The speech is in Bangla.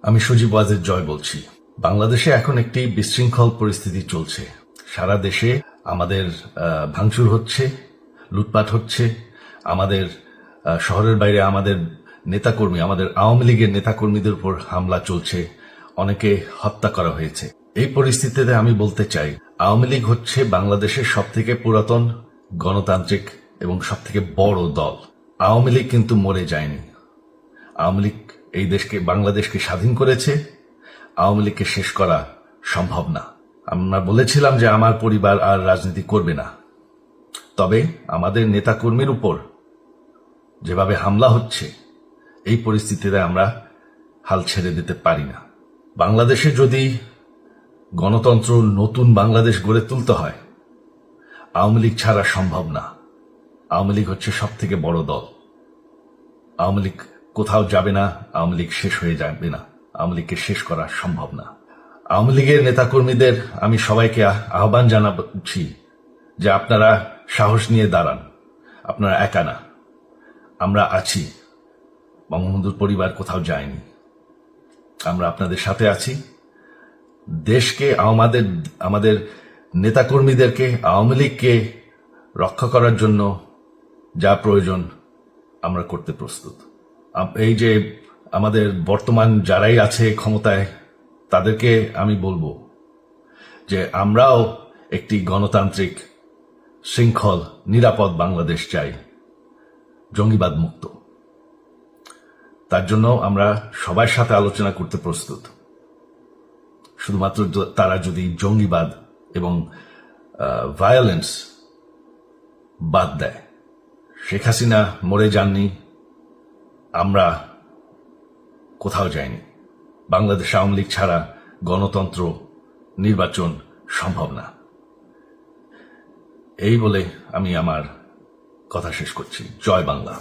আমি সজীব ওয়াজেদ জয় বলছি। বাংলাদেশে এখন একটি বিশৃঙ্খল পরিস্থিতি চলছে। সারা দেশে আমাদের ভাঙচুর হচ্ছে, লুটপাট হচ্ছে, আমাদের শহরের বাইরে আমাদের নেতাকর্মী, আমাদের আওয়ামী লীগের নেতাকর্মীদের উপর হামলা চলছে, অনেকে হত্যা করা হয়েছে। এই পরিস্থিতিতে আমি বলতে চাই, আওয়ামী লীগ হচ্ছে বাংলাদেশের সবথেকে পুরাতন গণতান্ত্রিক এবং সবথেকে বড় দল। আওয়ামী লীগ কিন্তু মরে যায়নি। আওয়ামী লীগ এই দেশকে, বাংলাদেশকে স্বাধীন করেছে। আওয়ামী লীগকে শেষ করা সম্ভব না। আমরা বলেছিলাম যে আমার পরিবার আর রাজনীতি করবে না, তবে আমাদের নেতাকর্মীর উপর যেভাবে হামলা হচ্ছে, এই পরিস্থিতিতে আমরা হাল ছেড়ে দিতে পারি না। বাংলাদেশে যদি গণতন্ত্র, নতুন বাংলাদেশ গড়ে তুলতে হয়, আওয়ামী লীগ ছাড়া সম্ভব না। আওয়ামী লীগ হচ্ছে সব থেকে বড় দল। আওয়ামী লীগ কোথাও যাবে না, আওয়ামী লীগ শেষ হয়ে যাবে না, আওয়ামী লীগকে শেষ করা সম্ভব না। আওয়ামী লীগের নেতাকর্মীদের আমি সবাইকে আহ্বান জানাচ্ছি যে আপনারা সাহস নিয়ে দাঁড়ান, আপনারা একা না, আমরা আছি। বঙ্গবন্ধুর পরিবার কোথাও যায়নি, আমরা আপনাদের সাথে আছি। দেশকে, আমাদের নেতাকর্মীদেরকে, আওয়ামী লীগকে রক্ষা করার জন্য যা প্রয়োজন আমরা করতে প্রস্তুত। এই যে আমাদের বর্তমান যারাই আছে ক্ষমতায়, তাদেরকে আমি বলবো যে আমরাও একটি গণতান্ত্রিক, শৃঙ্খল, নিরাপদ বাংলাদেশ চাই, জঙ্গিবাদ মুক্ত। তার জন্য আমরা সবার সাথে আলোচনা করতে প্রস্তুত। শুধুমাত্র তারা যদি জঙ্গিবাদ এবং ভায়োলেন্স বাদ দেয়। শেখ হাসিনা মরে যাননি, আমরা কোথাও যাইনি। বাংলাদেশ আওয়ামী লীগ ছাড়া গণতন্ত্র, নির্বাচন সম্ভব না। এই বলে আমি আমার কথা শেষ করছি। জয় বাংলা।